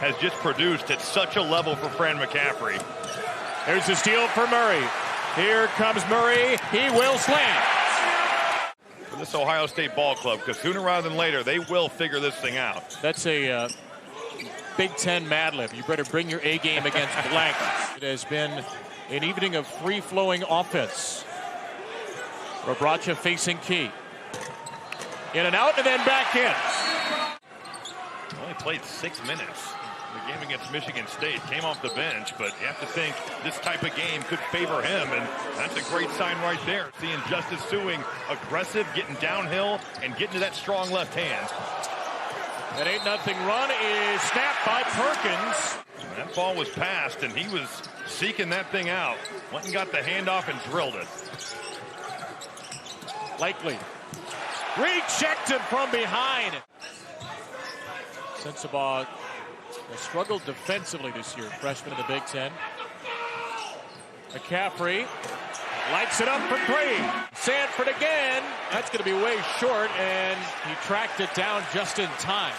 has just produced at such a level for Fran McCaffery. There's the steal for Murray. Here comes Murray. He will slam. For this Ohio State ball club, because sooner rather than later, they will figure this thing out. That's a Big Ten Mad Lib. You better bring your A game against blank. It has been an evening of free-flowing offense. Rebraca facing Key. In and out, and then back in. Only played 6 minutes. The game against Michigan State came off the bench, but you have to think this type of game could favor him, and that's a great sign right there. Seeing Justice Sueing aggressive, getting downhill, and getting to that strong left hand. That 8-0 run is snapped by Perkins. That ball was passed, and he was seeking that thing out. Went and got the handoff and drilled it. Likely rejected from behind. Sensabaugh has struggled defensively this year, freshman in the Big Ten. McCaffery lights it up for 3. Sanford again. That's going to be way short, and he tracked it down just in time.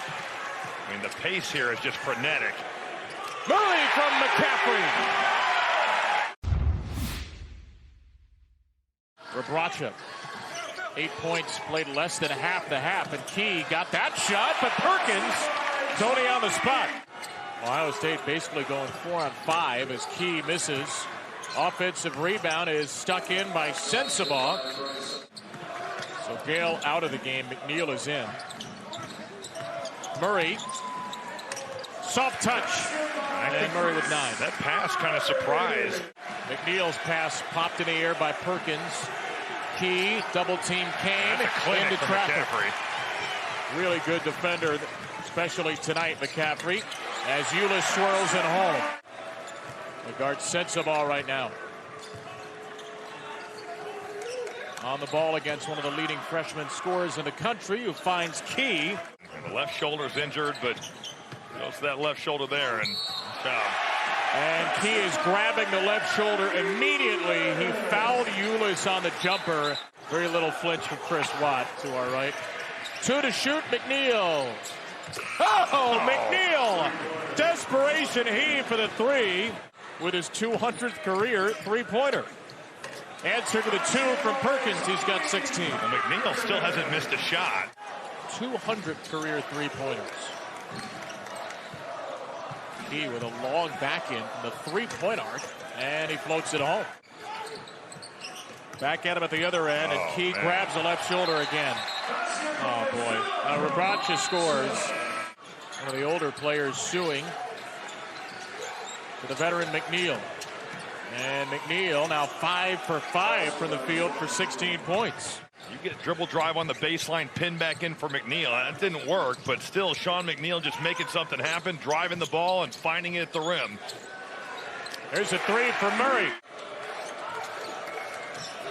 I mean, the pace here is just frenetic. Murray from McCaffery. Rebraca, 8 points, played less than half the half, and Key got that shot, but Perkins is only on the spot. Ohio State basically going 4 on 5 as Key misses. Offensive rebound is stuck in by Sensabaugh. So Gale out of the game. McNeil is in. Murray. Soft touch. And Murray with 9. That pass kind of surprised. McNeil's pass popped in the air by Perkins. Key, double team came into traffic. Really good defender, especially tonight, McCaffery, as Ulis swirls it home. The guard Sensabaugh right now. On the ball against one of the leading freshman scorers in the country, who finds Key. And the left shoulder's injured, but goes to that left shoulder there, and And Key is grabbing the left shoulder immediately. He fouled Ulis on the jumper. Very little flinch from Chris Watt to our right. 2 to shoot, McNeil. Oh, McNeil! Desperation heave for the 3 with his 200th career three-pointer. Answer to the 2 from Perkins. He's got 16. Well, McNeil still hasn't missed a shot. 200 career three-pointers. Key with a long back in from the three-point arc, and he floats it home. Back at him at the other end, and Key grabs the left shoulder again. Oh, boy. Rebraca scores. One of the older players suing for the veteran McNeil. And McNeil now 5 for 5 from the field for 16 points. You get a dribble drive on the baseline, pin back in for McNeil. That didn't work, but still, Sean McNeil just making something happen, driving the ball and finding it at the rim. There's a 3 for Murray.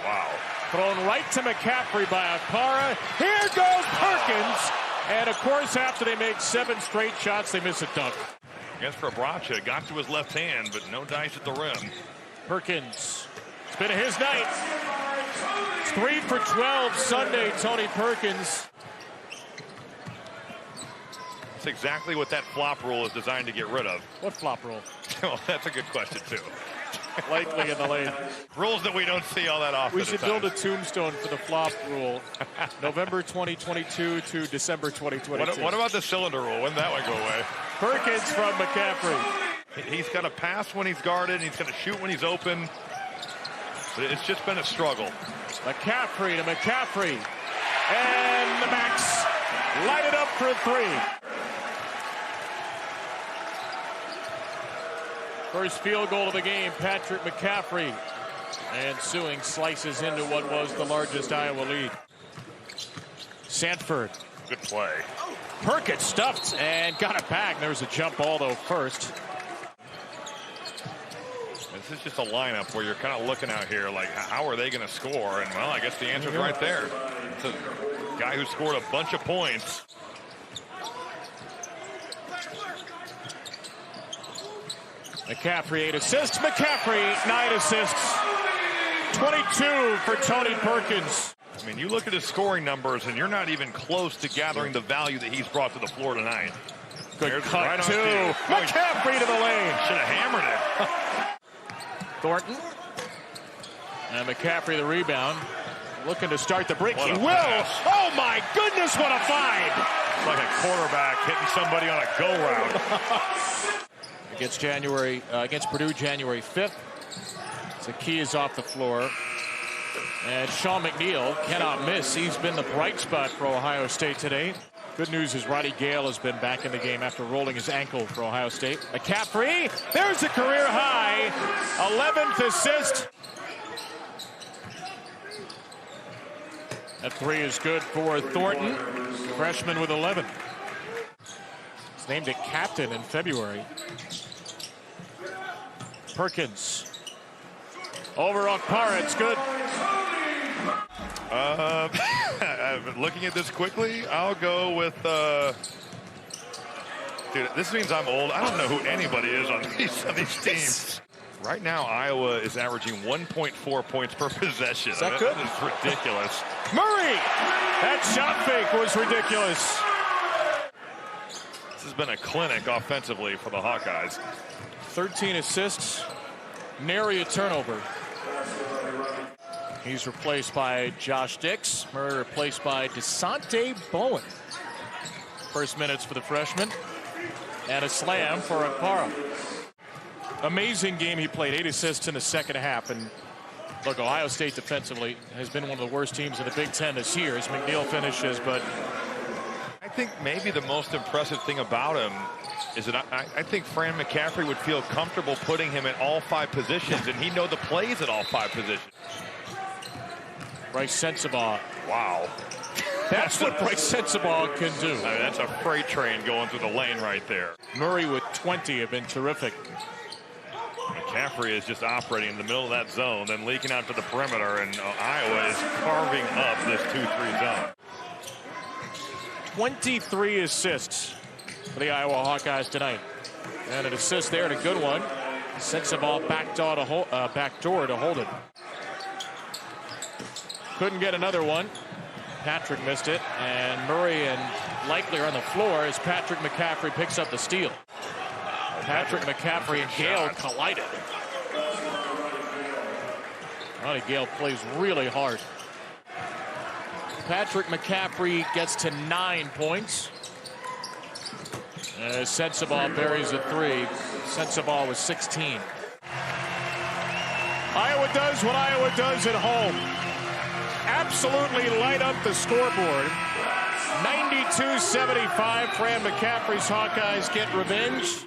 Wow. Thrown right to McCaffery by Okpara. Here goes Perkins. And, of course, after they make 7 straight shots, they miss a dunk. Against Rebraca, got to his left hand, but no dice at the rim. Perkins. It's been his night. 3 for 12 Sunday, Tony Perkins. That's exactly what that flop rule is designed to get rid of. What flop rule? Well, that's a good question, too. Lightly in the lane. Rules that we don't see all that often. We should build a tombstone for the flop rule. November 2022 to December 2022. What about the cylinder rule? When did that one go away? Perkins from McCaffery. He's got to pass when he's guarded. He's going to shoot when he's open. But it's just been a struggle. McCaffery to McCaffery. And the Max light it up for a 3. First field goal of the game, Patrick McCaffery. And Sueing slices into what was the largest Iowa lead. Sanford. Good play. Perkins stuffed and got it back. There's a jump ball, though, first. This is just a lineup where you're kind of looking out here like, how are they going to score? And, well, I guess the answer's right there. It's a guy who scored a bunch of points. McCaffery 8 assists. McCaffery 9 assists. 22 for Tony Perkins. I mean, you look at his scoring numbers, and you're not even close to gathering the value that he's brought to the floor tonight. Good cut, right on too. cue. McCaffrey to the lane. Should have hammered it. Thornton. And McCaffrey the rebound. Looking to start the break. What He a will. pass. Oh, my goodness, what a find. It's like a quarterback hitting somebody on a go route. Against Purdue January 5th. Key is off the floor. And Sean McNeil cannot miss. He's been the bright spot for Ohio State today. Good news is Roddy Gale has been back in the game after rolling his ankle for Ohio State. McCaffrey, there's a career high. 11th assist. That three is good for Thornton, freshman with 11. He's named a captain in February. Perkins. Over Okpara, it's good. Looking at this quickly, I'll go with... Dude, this means I'm old. I don't know who anybody is on these teams. Right now, Iowa is averaging 1.4 points per possession. Is that good? That is ridiculous. Murray! That shot fake was ridiculous. This has been a clinic offensively for the Hawkeyes. 13 assists, nary a turnover. He's replaced by Josh Dix. Murray replaced by Desante Bowen. First minutes for the freshman. And a slam for Okpara. Amazing game he played. 8 assists in the second half. And look, Ohio State defensively has been one of the worst teams in the Big Ten this year as McNeil finishes. But I think maybe the most impressive thing about him is that I think Fran McCaffrey would feel comfortable putting him in all 5 positions, and he'd know the plays at all 5 positions. Bryce Sensabaugh. Wow. That's what Bryce Sensabaugh can do. I mean, that's a freight train going through the lane right there. Murray with 20 have been terrific. McCaffrey is just operating in the middle of that zone, then leaking out to the perimeter, and Iowa is carving up this 2-3 zone. 23 assists for the Iowa Hawkeyes tonight. And an assist there and a good one. Sensabaugh backdoor to hold it. Couldn't get another one. Patrick missed it, and Murray and Likely are on the floor as Patrick McCaffrey picks up the steal. Patrick McCaffrey and Gale collided. Roddy Gale plays really hard. Patrick McCaffrey gets to 9 points. As Sensabaugh buries a 3. Sensabaugh was 16. Iowa does what Iowa does at home. Absolutely light up the scoreboard. 92-75. Fran McCaffrey's Hawkeyes get revenge.